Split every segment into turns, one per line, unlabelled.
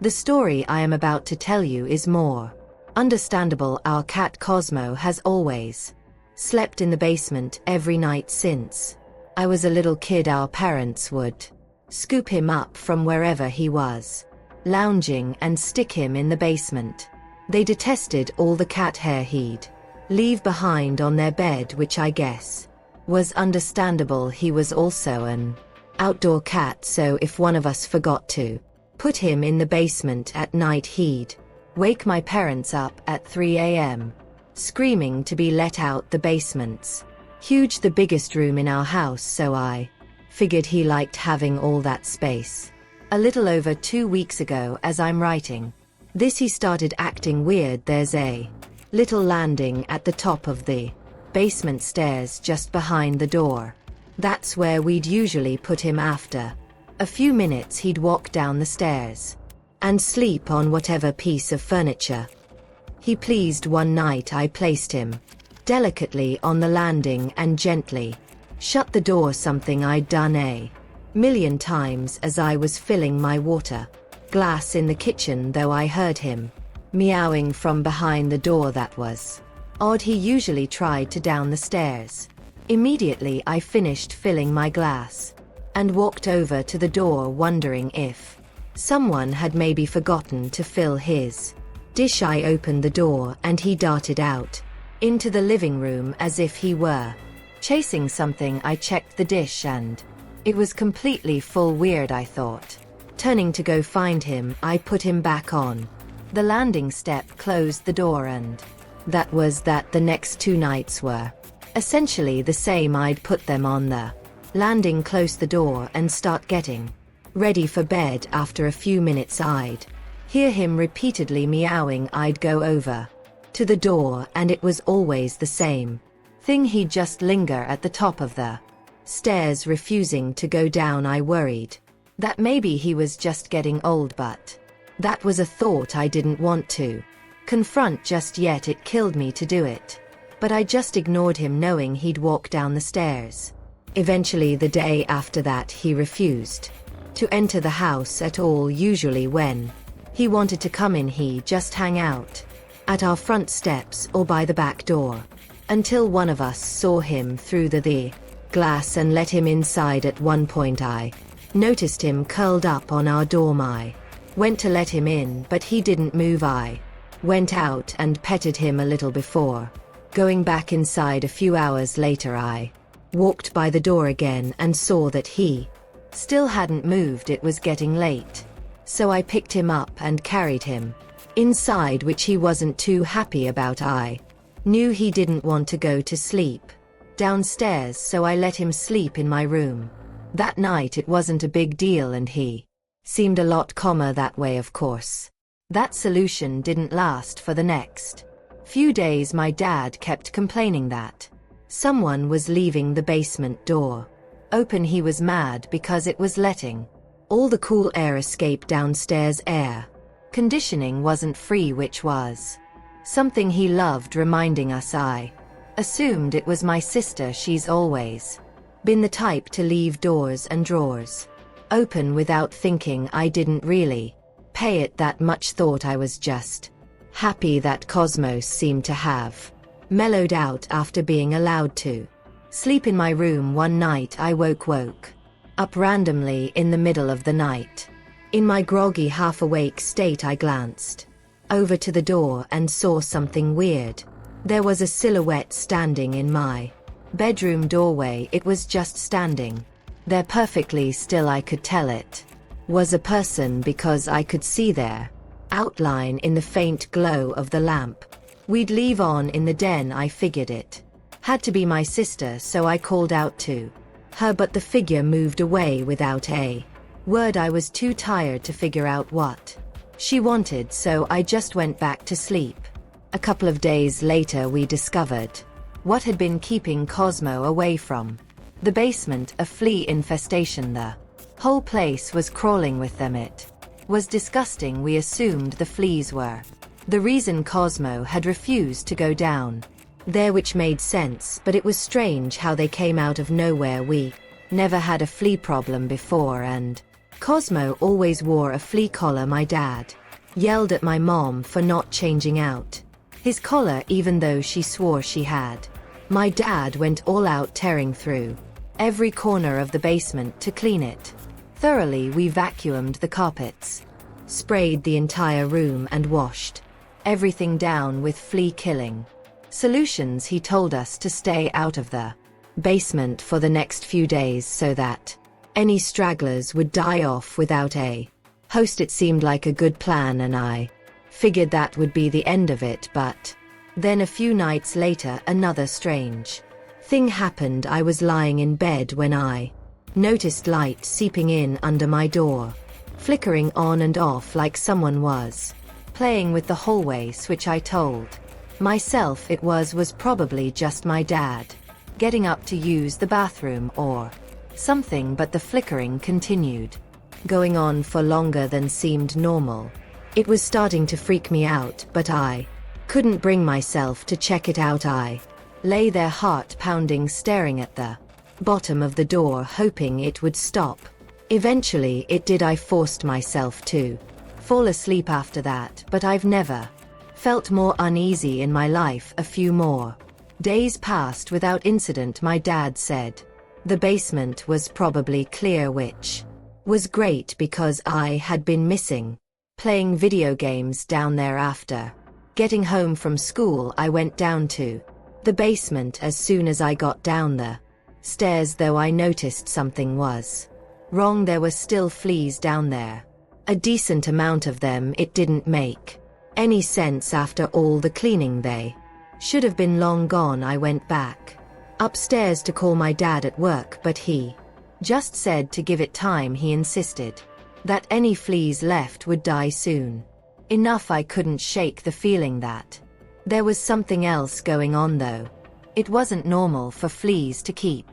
The story I am about to tell you is more understandable. Our cat Cosmo has always slept in the basement every night since I was a little kid. Our parents would scoop him up from wherever he was lounging and stick him in the basement. They detested all the cat hair he'd leave behind on their bed, which I guess was understandable. He was also an outdoor cat, so if one of us forgot to put him in the basement at night, he'd wake my parents up at 3 a.m. screaming to be let out. The basement's huge, the biggest room in our house, so I figured he liked having all that space. A little over 2 weeks ago, as I'm writing this, he started acting weird. There's a little landing at the top of the basement stairs just behind the door. That's where we'd usually put him. After a few minutes, he'd walk down the stairs and sleep on whatever piece of furniture he pleased. One night I placed him delicately on the landing and gently shut the door, something I'd done a million times as I was filling my water glass in the kitchen, though I heard him meowing from behind the door. That was odd. He usually tried to down the stairs. Immediately I finished filling my glass and walked over to the door, wondering if someone had maybe forgotten to fill his dish. I opened the door and he darted out into the living room as if he were chasing something. I checked the dish and it was completely full. Weird, I thought. Turning to go find him, I put him back on the landing step, closed the door, and that was that. The next 2 nights were essentially the same. I'd put them on the landing, close the door, and start getting ready for bed. After a few minutes, I'd hear him repeatedly meowing. I'd go over to the door and it was always the same thing. He'd just linger at the top of the stairs, refusing to go down. I worried that maybe he was just getting old, but that was a thought I didn't want to confront just yet. It killed me to do it, but I just ignored him, knowing he'd walk down the stairs. Eventually, the day after that, he refused to enter the house at all. Usually when he wanted to come in, he just hang out at our front steps or by the back door, until one of us saw him through the glass and let him inside. At one point I noticed him curled up on our dorm. I went to let him in, but he didn't move. I went out and petted him a little before going back inside. A few hours later, I walked by the door again and saw that he still hadn't moved. It was getting late, so I picked him up and carried him inside, which he wasn't too happy about. I knew he didn't want to go to sleep downstairs, so I let him sleep in my room. That night it wasn't a big deal and he seemed a lot calmer that way. Of course, that solution didn't last. For the next few days, my dad kept complaining that someone was leaving the basement door open. He was mad because it was letting all the cool air escape downstairs. Air conditioning wasn't free, which was something he loved reminding us. I assumed it was my sister. She's always been the type to leave doors and drawers open without thinking. I didn't really pay it that much thought. I was just happy that Cosmos seemed to have mellowed out after being allowed to sleep in my room. One night I woke up randomly in the middle of the night. In my groggy, half-awake state, I glanced over to the door and saw something weird. There was a silhouette standing in my bedroom doorway. It was just standing there perfectly still. I could tell it was a person because I could see their outline in the faint glow of the lamp we'd leave on in the den. I figured it had to be my sister, so I called out to her, but the figure moved away without a word. I was too tired to figure out what she wanted, so I just went back to sleep. A couple of days later, we discovered what had been keeping Cosmo away from the basement: a flea infestation. The whole place was crawling with them. It was disgusting. We assumed the fleas were the reason Cosmo had refused to go down there, which made sense, but it was strange how they came out of nowhere. We never had a flea problem before, and Cosmo always wore a flea collar. My dad yelled at my mom for not changing out his collar even though she swore she had. My dad went all out, tearing through every corner of the basement to clean it thoroughly. We vacuumed the carpets, sprayed the entire room and washed everything down with flea-killing solutions. He told us to stay out of the basement for the next few days so that any stragglers would die off without a host. It seemed like a good plan and I figured that would be the end of it, but then a few nights later another strange thing happened. I was lying in bed when I noticed light seeping in under my door, flickering on and off like someone was playing with the hallway switch. I told myself it was probably just my dad getting up to use the bathroom or something, but the flickering continued, going on for longer than seemed normal. It was starting to freak me out, but I couldn't bring myself to check it out. I lay there, heart pounding, staring at the bottom of the door, hoping it would stop. Eventually it did. I forced myself to fall asleep after that, but I've never felt more uneasy in my life. A few more days passed without incident. My dad said the basement was probably clear, which was great because I had been missing playing video games down there. After getting home from school, I went down to the basement. As soon as I got down the stairs, though, I noticed something was wrong. There were still fleas down there, a decent amount of them. It didn't make any sense. After all the cleaning, they should have been long gone. I went back upstairs to call my dad at work, but he just said to give it time. He insisted that any fleas left would die soon enough. I couldn't shake the feeling that there was something else going on, though. It wasn't normal for fleas to keep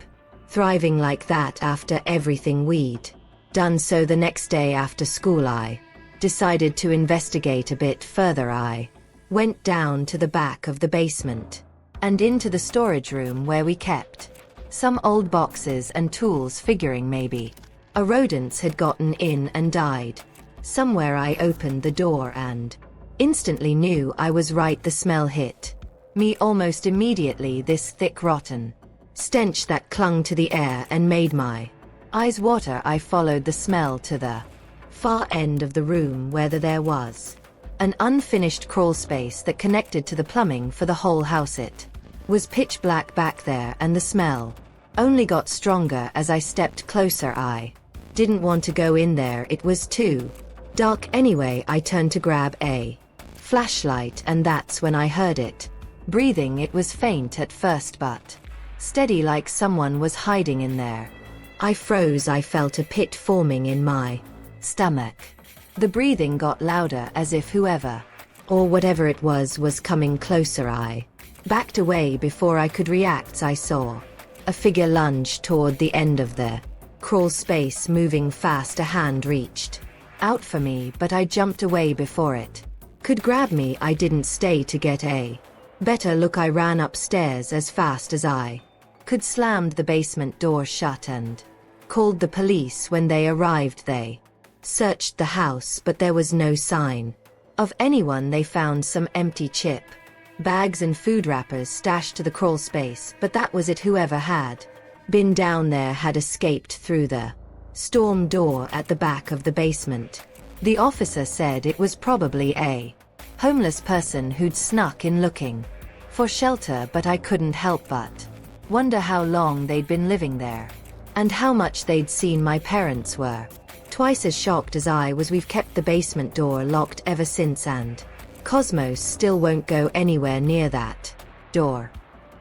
thriving like that after everything we'd done. So the next day after school, I decided to investigate a bit further. I went down to the back of the basement and into the storage room where we kept some old boxes and tools, figuring maybe a rodents had gotten in and died somewhere. I opened the door and instantly knew I was right. The smell hit me almost immediately, this thick, rotten stench that clung to the air and made my eyes water. I followed the smell to the far end of the room where there was an unfinished crawl space that connected to the plumbing for the whole house. It was pitch black back there, and the smell only got stronger as I stepped closer. I didn't want to go in there. It was too dark anyway. I turned to grab a flashlight, and that's when I heard it breathing. It was faint at first, but steady, like someone was hiding in there. I froze. I felt a pit forming in my stomach. The breathing got louder, as if whoever or whatever it was coming closer. I backed away before I could react. I saw a figure lunge toward the end of the crawl space, moving fast. A hand reached out for me, but I jumped away before it could grab me. I didn't stay to get a better look. I ran upstairs as fast as I could, slammed the basement door shut, and called the police. When they arrived, they searched the house, but there was no sign of anyone. They found some empty chip bags and food wrappers stashed to the crawl space, but that was it. Whoever had been down there had escaped through the storm door at the back of the basement. The officer said it was probably a homeless person who'd snuck in looking for shelter, but I couldn't help but wonder how long they'd been living there and how much they'd seen. My parents were twice as shocked as I was. We've kept the basement door locked ever since, and Cosmos still won't go anywhere near that door.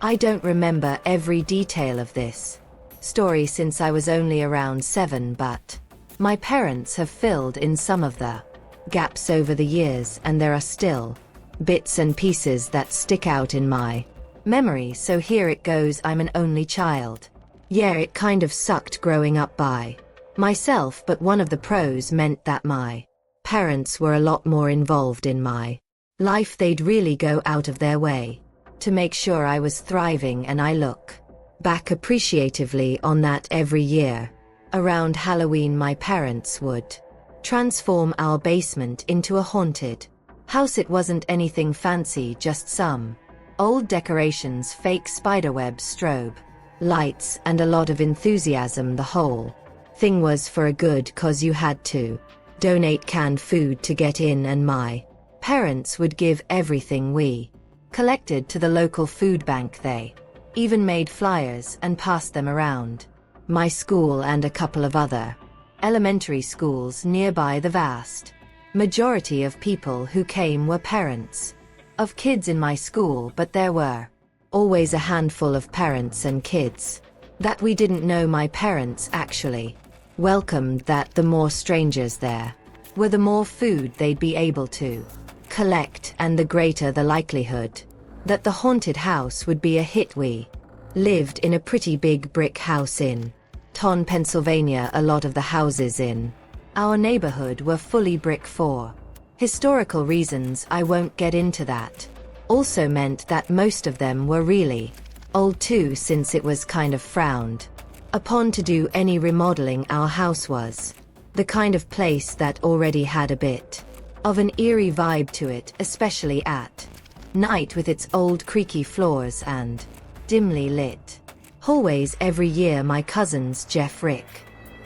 I don't remember every detail of this story since I was only around 7, but my parents have filled in some of the gaps over the years, and there are still bits and pieces that stick out in my memory. So here it goes. I'm an only child. Yeah, it kind of sucked growing up by myself, but one of the pros meant that my parents were a lot more involved in my life. They'd really go out of their way to make sure I was thriving, and I look back appreciatively on that every year. Around Halloween, my parents would transform our basement into a haunted house. It wasn't anything fancy, just some old decorations, fake spiderweb strobe lights, and a lot of enthusiasm. The whole thing was for a good cause. You had to donate canned food to get in, and my parents would give everything we collected to the local food bank. They even made flyers and passed them around my school and a couple of other elementary schools nearby. The vast majority of people who came were parents of kids in my school, but there were always a handful of parents and kids that we didn't know. My parents actually welcomed that. The more strangers there were, the more food they'd be able to collect, and the greater the likelihood that the haunted house would be a hit. We lived in a pretty big brick house in Taunton, Pennsylvania. A lot of the houses in our neighborhood were fully brick for historical reasons. I won't get into that. Also meant that most of them were really old too, since it was kind of frowned upon to do any remodeling. Our house was the kind of place that already had a bit of an eerie vibe to it, especially at night, with its old creaky floors and dimly lit hallways. Every year my cousins Jeff, Rick,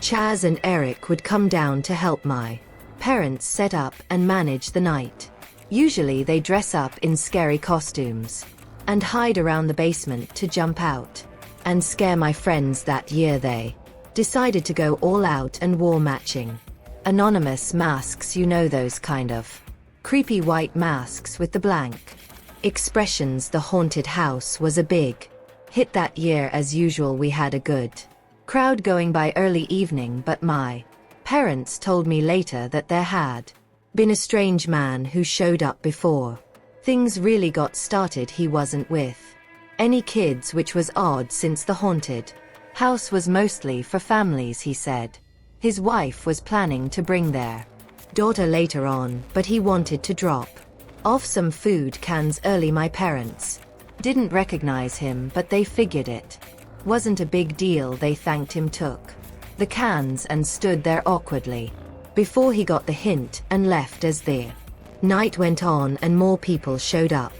Chaz and Eric would come down to help my parents set up and manage the night. Usually they dress up in scary costumes and hide around the basement to jump out and scare my friends. That year they decided to go all out and wore matching anonymous masks. You know, those kind of creepy white masks with the blank expressions. The haunted house was a big hit that year. As usual, we had a good crowd going by early evening, but my parents told me later that there had been a strange man who showed up before things really got started. He wasn't with any kids, which was odd since the haunted house was mostly for families. He said his wife was planning to bring their daughter later on, but he wanted to drop off some food cans early. My parents didn't recognize him, but they figured it wasn't a big deal. They thanked him, took the cans, and stood there awkwardly before he got the hint and left. As the night went on and more people showed up,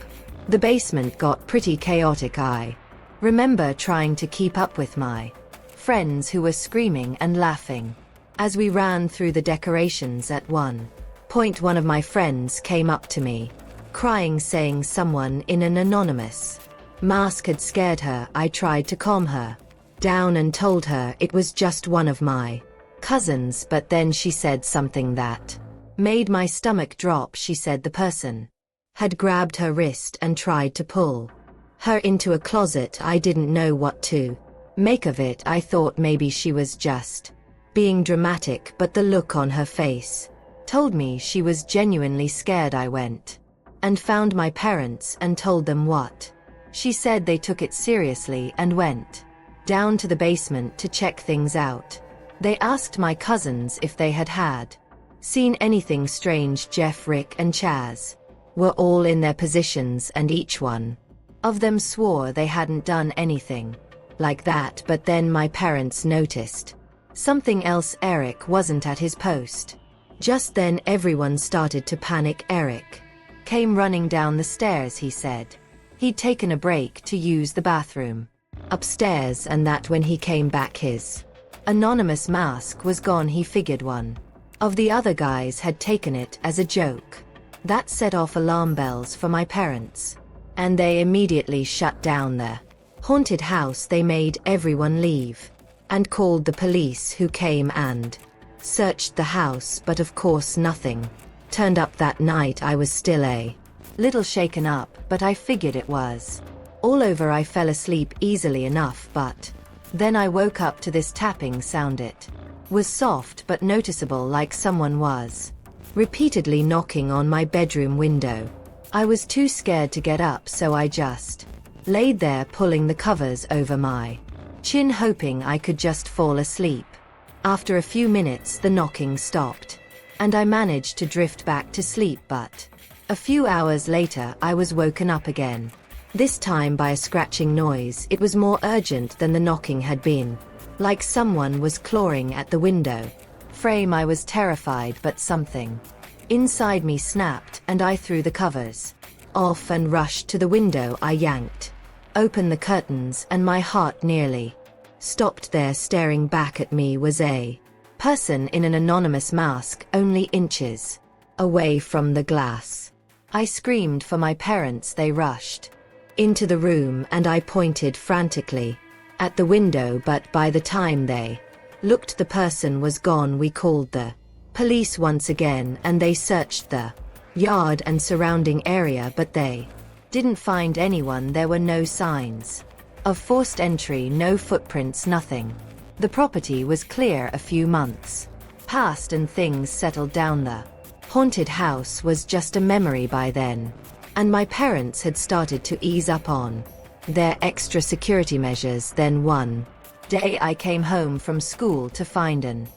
the basement got pretty chaotic. I remember trying to keep up with my friends who were screaming and laughing as we ran through the decorations. At one point, one of my friends came up to me, crying, saying someone in an anonymous mask had scared her. I tried to calm her down and told her it was just one of my cousins, but then she said something that made my stomach drop. She said the person had grabbed her wrist and tried to pull her into a closet. I didn't know what to make of it. I thought maybe she was just being dramatic, but the look on her face told me she was genuinely scared. I went and found my parents and told them what she said. They took it seriously and went down to the basement to check things out. They asked my cousins if they had seen anything strange. Jeff, Rick, and Chaz were all in their positions, and each one of them swore they hadn't done anything like that. But then my parents noticed something else. Eric wasn't at his post. Just then everyone started to panic. Eric came running down the stairs. He said he'd taken a break to use the bathroom upstairs, and that when he came back his anonymous mask was gone. He figured one of the other guys had taken it as a joke. That set off alarm bells for my parents, and they immediately shut down the haunted house. They made everyone leave and called the police, who came and searched the house, but of course nothing turned up that night. I was still a little shaken up, but I figured it was all over. I fell asleep easily enough, but then I woke up to this tapping sound. It was soft but noticeable, like someone was repeatedly knocking on my bedroom window. I was too scared to get up, so I just laid there pulling the covers over my chin, hoping I could just fall asleep. After a few minutes the knocking stopped, and I managed to drift back to sleep, but a few hours later I was woken up again, this time by a scratching noise. It was more urgent than the knocking had been. like someone was clawing at the window frame. I was terrified, but something inside me snapped, and I threw the covers off and rushed to the window. I yanked open the curtains, and my heart nearly stopped. There, staring back at me, was a person in an anonymous mask, only inches away from the glass. I screamed for my parents. They rushed into the room, and I pointed frantically at the window, but by the time they looked, the person was gone. We called the police once again, and they searched the yard and surrounding area, but they didn't find anyone. There were no signs of forced entry, no footprints, nothing. The property was clear. A few months passed and things settled down. The haunted house was just a memory by then, and my parents had started to ease up on their extra security measures. Then one day I came home from school to find an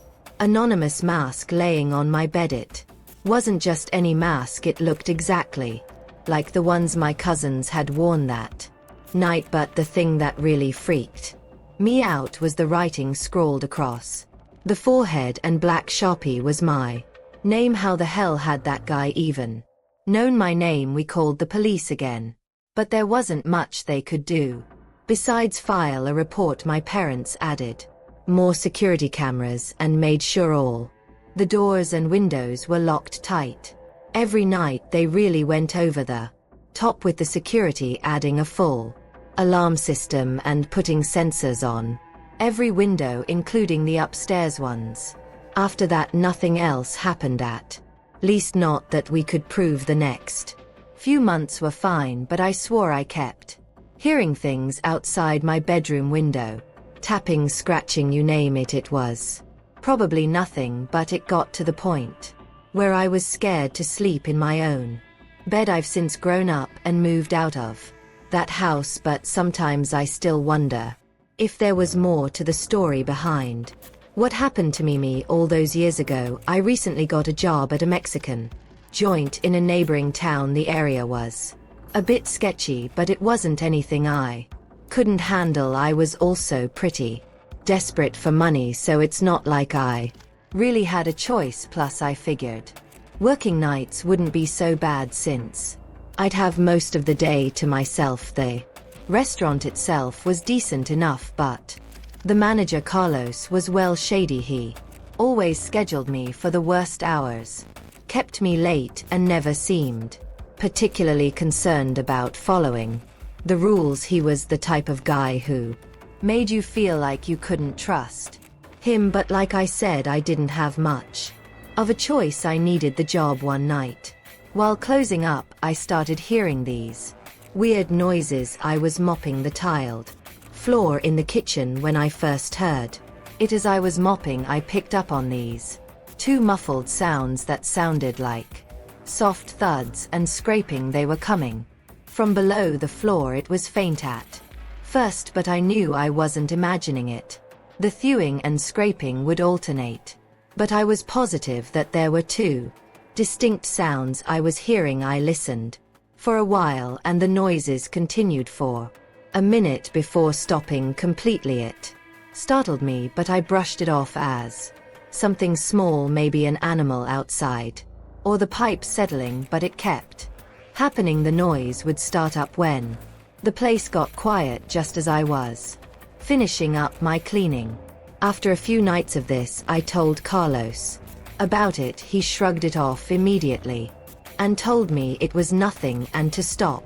anonymous mask laying on my bed. It wasn't just any mask, it looked exactly like the ones my cousins had worn that night. But the thing that really freaked me out was the writing scrawled across the forehead, and black Sharpie was my name. How the hell had that guy even known my name? We called the police again, but there wasn't much they could do besides file a report. My parents added more security cameras and made sure all the doors and windows were locked tight. Every night they really went over the top with the security, adding a full alarm system and putting sensors on every window, including the upstairs ones. After that, nothing else happened, at least not that we could prove. The next few months were fine, but I swore I kept hearing things outside my bedroom window. Tapping, scratching, you name it. It was probably nothing, but it got to the point where I was scared to sleep in my own bed. I've since grown up and moved out of that house, but sometimes I still wonder if there was more to the story behind what happened to me all those years ago. I recently got a job at a Mexican joint in a neighboring town. The area was a bit sketchy, but it wasn't anything I couldn't handle. I was also pretty desperate for money, so it's not like I really had a choice. Plus I figured working nights wouldn't be so bad since I'd have most of the day to myself. The restaurant itself was decent enough, but the manager, Carlos, was well shady. He always scheduled me for the worst hours, kept me late, and never seemed particularly concerned about following the rules. He was the type of guy who made you feel like you couldn't trust him, but like I said, I didn't have much of a choice. I needed the job. One night, while closing up, I started hearing these weird noises. I was mopping the tiled floor in the kitchen when I first heard it. As I was mopping, I picked up on these two muffled sounds that sounded like soft thuds and scraping. They were coming from below the floor. It was faint at first, but I knew I wasn't imagining it. The thewing and scraping would alternate, but I was positive that there were two distinct sounds I was hearing. I listened for a while, and the noises continued for a minute before stopping completely. It startled me, but I brushed it off as something small, maybe an animal outside, or the pipe settling, but it kept happening. The noise would start up when the place got quiet, just as I was finishing up my cleaning. After a few nights of this, I told Carlos about it. He shrugged it off immediately and told me it was nothing and to stop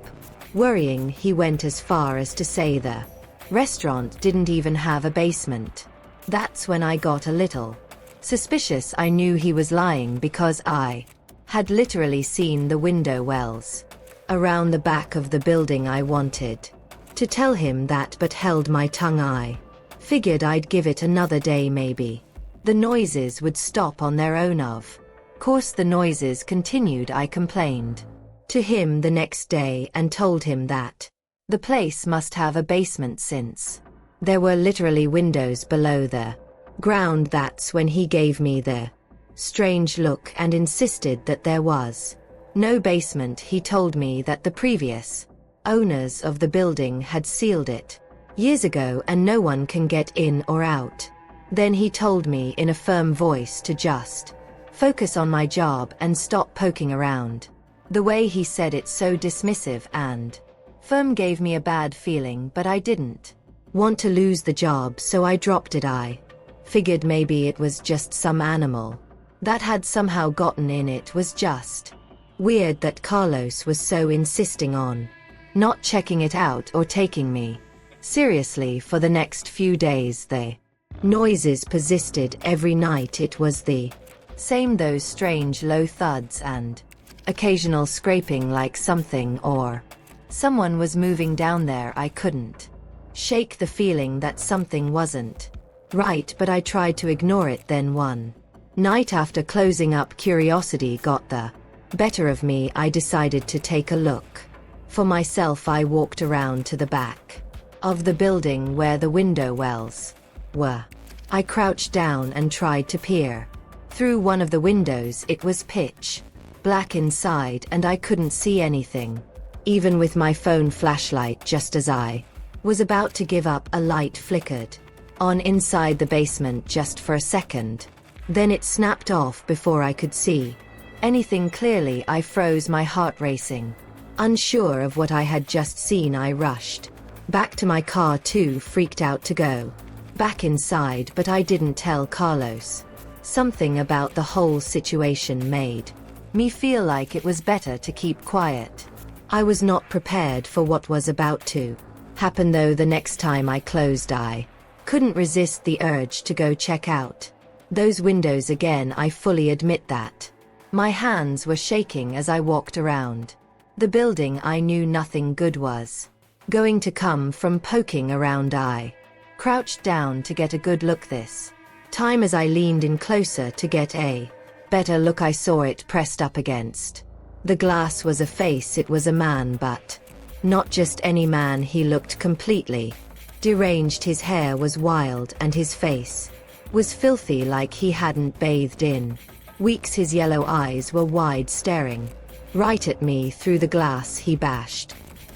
worrying. He went as far as to say the restaurant didn't even have a basement. That's when I got a little suspicious. I knew he was lying because I had literally seen the window wells around the back of the building. I wanted to tell him that, but held my tongue. I figured I'd give it another day. Maybe the noises would stop on their own. Of course the noises continued. I complained to him the next day and told him that the place must have a basement since there were literally windows below the ground. That's when he gave me the strange look and insisted that there was no basement. He told me that the previous owners of the building had sealed it years ago and no one can get in or out. Then he told me in a firm voice to just focus on my job and stop poking around. The way he said it so dismissive and firm gave me a bad feeling, but I didn't want to lose the job, so I dropped it. I figured maybe it was just some animal that had somehow gotten in. It was just weird that Carlos was so insisting on not checking it out or taking me seriously. For the next few days the noises persisted every night. It was the same, those strange low thuds and occasional scraping like something or someone was moving down there. I couldn't shake the feeling that something wasn't right, but I tried to ignore it. Then one night after closing up, curiosity got the better of me. I decided to take a look for myself. I walked around to the back of the building where the window wells were. I crouched down and tried to peer through one of the windows. It was pitch black inside and I couldn't see anything, even with my phone flashlight. Just as I was about to give up, a light flickered on inside the basement just for a second. Then it snapped off before I could see anything clearly. I froze, my heart racing. Unsure of what I had just seen, I rushed back to my car, too freaked out to go back inside, but I didn't tell Carlos. Something about the whole situation made me feel like it was better to keep quiet. I was not prepared for what was about to happen, though. The next time I closed, I couldn't resist the urge to go check out those windows again. I fully admit that my hands were shaking as I walked around the building. I knew nothing good was going to come from poking around. I crouched down to get a good look this time. As I leaned in closer to get a better look, I saw it pressed up against the glass was a face. It was a man, but not just any man. He looked completely deranged. His hair was wild and his face was filthy, like he hadn't bathed in weeks. His yellow eyes were wide, staring right at me through the glass. He bashed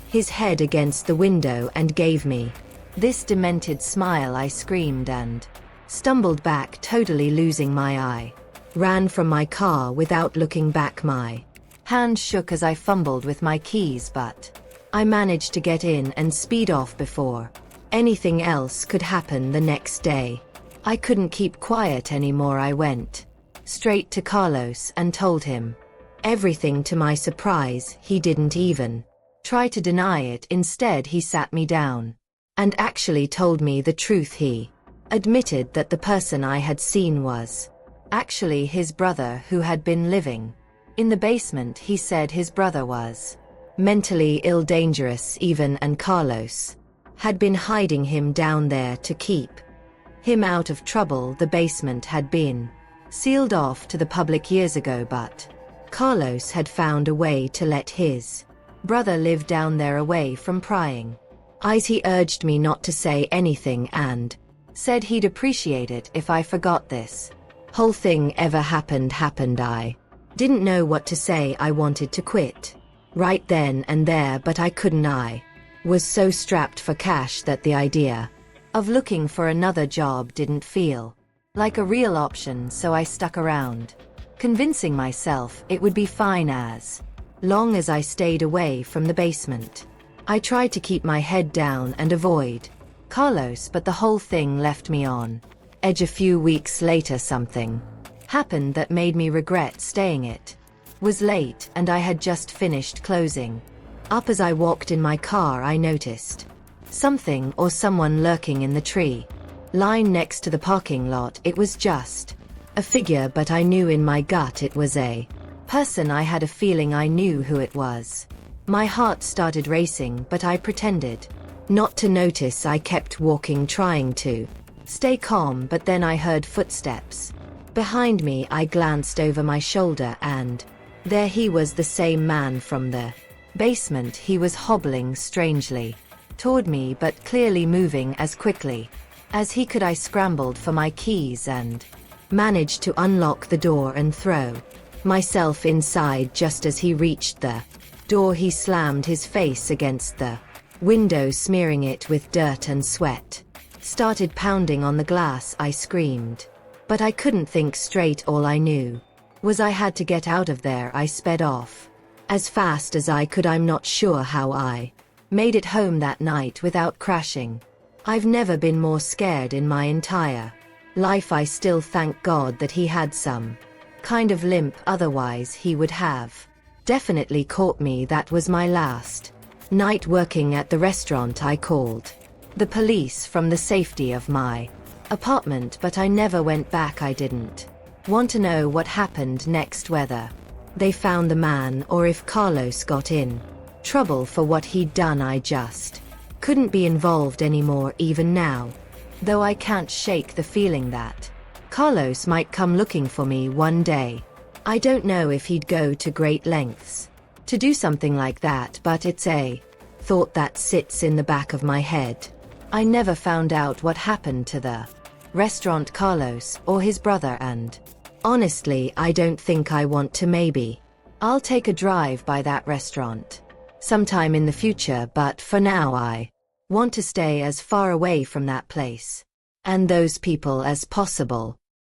his head against the window and gave me this demented smile. I screamed and stumbled back, totally losing my eye. Ran from my car without looking back. My hand shook as I fumbled with my keys, but I managed to get in and speed off before anything else could happen. The next day, I couldn't keep quiet anymore. I went straight to Carlos and told him everything. To my surprise, he didn't even try to deny it. Instead, he sat me down and actually told me the truth. He admitted that the person I had seen was actually his brother, who had been living in the basement. He said his brother was mentally ill, dangerous even, and Carlos had been hiding him down there to keep him out of trouble. The basement had been sealed off to the public years ago, but Carlos had found a way to let his brother live down there away from prying eyes. He urged me not to say anything and said he'd appreciate it if I forgot this whole thing ever happened. I didn't know what to say. I wanted to quit right then and there, but I couldn't. I was so strapped for cash that the idea of looking for another job didn't feel like a real option, so I stuck around, convincing myself it would be fine as long as I stayed away from the basement. I tried to keep my head down and avoid Carlos, but the whole thing left me on edge. A few weeks later, something happened that made me regret staying. It was late and I had just finished closing up. As I walked in my car, I noticed something or someone lurking in the tree line next to the parking lot. It was just a figure, but I knew in my gut it was a person. I had a feeling I knew who it was. My heart started racing, but I pretended not to notice. I kept walking, trying to stay calm, but then I heard footsteps behind me. I glanced over my shoulder and there he was, the same man from the basement. He was hobbling strangely toward me, but clearly moving as quickly as he could. I scrambled for my keys and managed to unlock the door and throw myself inside. Just as he reached the door, he slammed his face against the window smearing it with dirt and sweat. Started pounding on the glass, I screamed. But I couldn't think straight. All I knew was I had to get out of there. I sped off as fast as I could. I'm not sure how I made it home that night without crashing. I've never been more scared in my entire life. I still thank God that he had some kind of limp, otherwise he would have definitely caught me. That was my last night working at the restaurant. I called the police from the safety of my apartment, but I never went back. I didn't want to know what happened next, whether they found the man or if Carlos got in trouble for what he'd done. I just couldn't be involved anymore. Even now, though, I can't shake the feeling that Carlos might come looking for me one day. I don't know if he'd go to great lengths to do something like that, but it's a thought that sits in the back of my head. I never found out what happened to the restaurant, Carlos, or his brother, and honestly, I don't think I want to. Maybe I'll take a drive by that restaurant sometime in the future, but for now I want to stay as far away from that place and those people as possible.